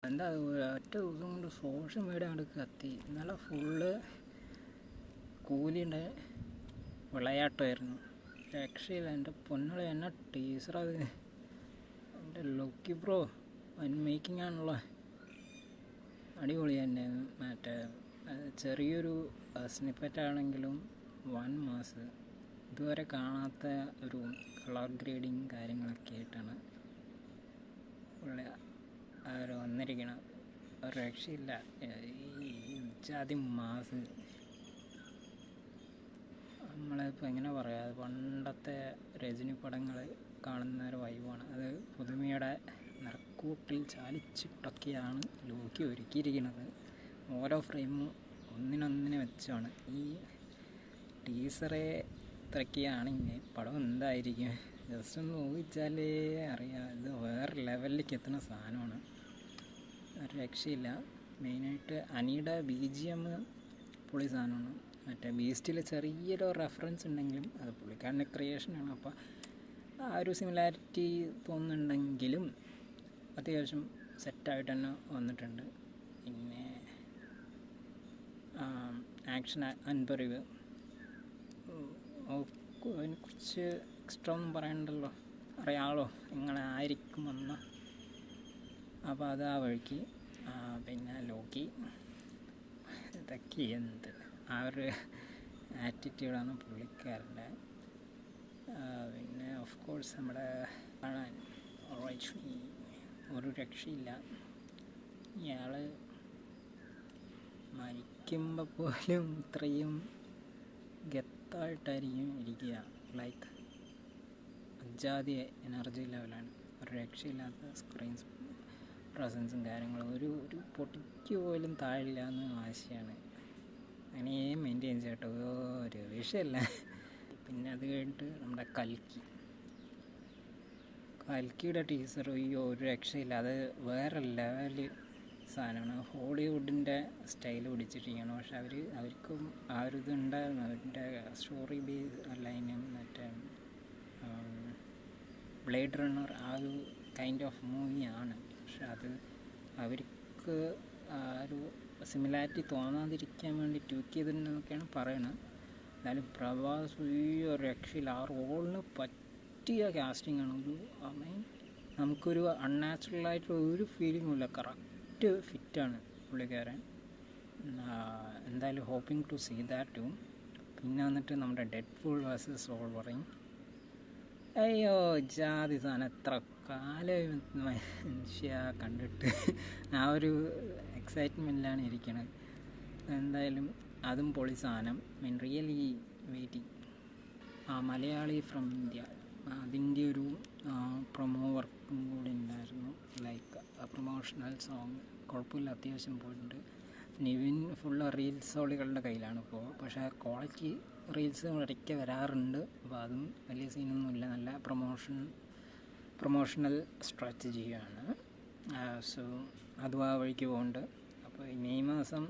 എന്താ ഒറ്റ ദിവസം കൊണ്ട് സോഷ്യൽ മീഡിയ കൊണ്ട് കത്തി. ഇന്നലെ ഫുള്ള് കൂലിൻ്റെ വിളയാട്ടമായിരുന്നു. രക്ഷയില്ല. എൻ്റെ പൊന്നുകളെ എന്നെ ടീച്ചറത് എൻ്റെ ലക്കി ബ്രോ മേക്കിംഗ് ആണല്ലോ, അടിപൊളി തന്നെ. മറ്റേ ചെറിയൊരു സ്നിപ്പറ്റാണെങ്കിലും 1 മാസം ഇതുവരെ കാണാത്ത ഒരു കളർ ഗ്രേഡിങ് കാര്യങ്ങളൊക്കെ ആയിട്ടാണ് ഉള്ള അവർ വന്നിരിക്കണം. ഒരു രക്ഷയില്ല. ഈ ജാതി മാസ് നമ്മളിപ്പോൾ എങ്ങനെ പറയാം, പണ്ടത്തെ രജനി പടങ്ങൾ കാണുന്ന ഒരു വൈബാണ്. അത് പുതുമയുടെ നിറക്കൂട്ടിൽ ചാലിച്ചിട്ടൊക്കെയാണ് ലോക്കി ഒരുക്കിയിരിക്കുന്നത്. ഓരോ ഫ്രെയിമും ഒന്നിനൊന്നിനെ വെച്ചാണ്. ഈ ടീസറെ ഇത്രയൊക്കെയാണെങ്കിൽ പടം എന്തായിരിക്കും ജസ്റ്റ് ഒന്ന് ഊഹിച്ചാലേ അറിയാം. ഇത് വേറെ ലെവലിലേക്ക് എത്തുന്ന സാധനമാണ്. ഒരു രക്ഷയില്ല. മെയിനായിട്ട് അനിയുടെ BGM പൊളി സാധനമാണ്. മറ്റേ ബീസ്റ്റിൽ ചെറിയൊരു റെഫറൻസ് ഉണ്ടെങ്കിലും അത് പുള്ളിക്കാരൻ്റെ ക്രിയേഷനാണ്. അപ്പോൾ ആ ഒരു സിമിലാരിറ്റി തോന്നുന്നുണ്ടെങ്കിലും അത്യാവശ്യം സെറ്റായിട്ട് തന്നെ വന്നിട്ടുണ്ട്. പിന്നെ ആക്ഷൻ അൻപറിവ് അതിനെക്കുറിച്ച് എക്സ്ട്രാ ഒന്നും പറയണ്ടല്ലോ, അറിയാമല്ലോ എങ്ങനെ ആയിരിക്കുമെന്ന്. അപ്പോൾ അത് ആ വഴിക്ക്. പിന്നെ ലോക്കി ഇതൊക്കെ എന്ത് ആ ഒരു ആറ്റിറ്റ്യൂഡാണ് പുള്ളിക്കാരൻ്റെ. പിന്നെ ഓഫ് കോഴ്സ് നമ്മുടെ കാണാൻ ഒരു രക്ഷയില്ല. ഇയാൾ മരിക്കുമ്പോൾ പോലും ഇത്രയും ഗത്തായിട്ടായിരിക്കും ഇരിക്കുക. ലൈക്ക് അജാതി എനർജി ലെവലാണ്. ഒരു രക്ഷയില്ലാത്ത സ്ക്രീൻ പ്രസൻസും കാര്യങ്ങളും. ഒരു പൊട്ടിക്ക് പോലും താഴില്ല എന്ന് ആശയാണ്. അങ്ങനെ മെയിൻറ്റെയിൻ ചെയ്യട്ടോ, ഒരു വിഷയമല്ല. പിന്നെ അത് കഴിഞ്ഞിട്ട് നമ്മുടെ കൽക്കിയുടെ ടീസർ ഒരു രക്ഷയില്ല. അത് വേറെ ലെവല് സാധനമാണ്. ഹോളിവുഡിൻ്റെ സ്റ്റൈൽ പിടിച്ചിരിക്കുകയാണ്. പക്ഷെ അവർക്കും ആ ഒരു ഇതുണ്ടായിരുന്നു. അവരുടെ സ്റ്റോറി ബേസ് ലൈനും മറ്റേ ബ്ലേഡ് റണ്ണർ ആ ഒരു കൈൻഡ് ഓഫ് മൂവിയാണ്. പക്ഷെ അത് അവർക്ക് ആ ഒരു സിമിലാരിറ്റി തോന്നാതിരിക്കാൻ വേണ്ടി ട്യൂക്ക് ചെയ്തിട്ടുണ്ടെന്നൊക്കെയാണ് പറയുന്നത്. എന്നാലും പ്രഭാസ് ഒരു രക്ഷയില്ല. ആ റോളിന് പറ്റിയ കാസ്റ്റിംഗാണ്. നമുക്കൊരു അൺനാച്ചുറലായിട്ടുള്ള ഒരു ഫീലിങ്ങും ഇല്ല. കറക്റ്റ് ഫിറ്റാണ് പുള്ളിക്കാരൻ. എന്തായാലും hoping to see that too. പിന്നെ വന്നിട്ട് നമ്മുടെ ഡെഡ്പൂൾ വേഴ്സസ് വോൾവറിൻ. അയ്യോ ജാതി സാധനം. എത്ര കാലം മനുഷ്യ കണ്ടിട്ട് ആ ഒരു എക്സൈറ്റ്മെൻറ്റിലാണ് ഇരിക്കുന്നത്. എന്തായാലും അതും പൊളി സാധനം. Really waiting. Malayali from India അതിൻ്റെ ഒരു പ്രൊമോ വർക്കും കൂടി ഉണ്ടായിരുന്നു. ലൈക്ക് പ്രൊമോഷണൽ സോങ് കുഴപ്പമില്ല, അത്യാവശ്യം പോയിട്ടുണ്ട്. നിവിൻ ഫുള്ള് റീൽസോളികളുടെ കയ്യിലാണ് ഇപ്പോൾ. പക്ഷേ ക്വാളിറ്റി റീൽസ് ഇടയ്ക്ക് വരാറുണ്ട്. അപ്പോൾ അതും വലിയ സീനൊന്നുമില്ല. നല്ല പ്രൊമോഷണൽ സ്ട്രാറ്റജിയാണ്. സോ അതും ആ വഴിക്ക് പോകുന്നുണ്ട്. അപ്പോൾ ഈ മെയ് മാസം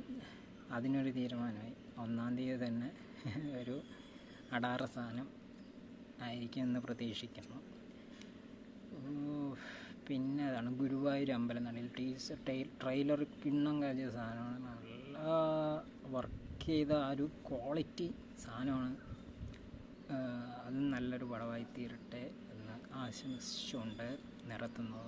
അതിനൊരു തീരുമാനമായി. 1-ാം തീയതി തന്നെ ഒരു അടാറ സാധനം ആയിരിക്കുമെന്ന് പ്രതീക്ഷിക്കുന്നു. പിന്നെ അതാണ് ഗുരുവായൂർ അമ്പലനടയിൽ ട്രെയിലർ കിണ്ണം കാഴ്ച സാധനമാണ്. നല്ല വർക്ക് ചെയ്ത ആ ഒരു ക്വാളിറ്റി സാധനമാണ്. അതും നല്ലൊരു പടമായി തീരട്ടെ എന്ന് ആശംസിച്ചുകൊണ്ട് നിർത്തുന്നു.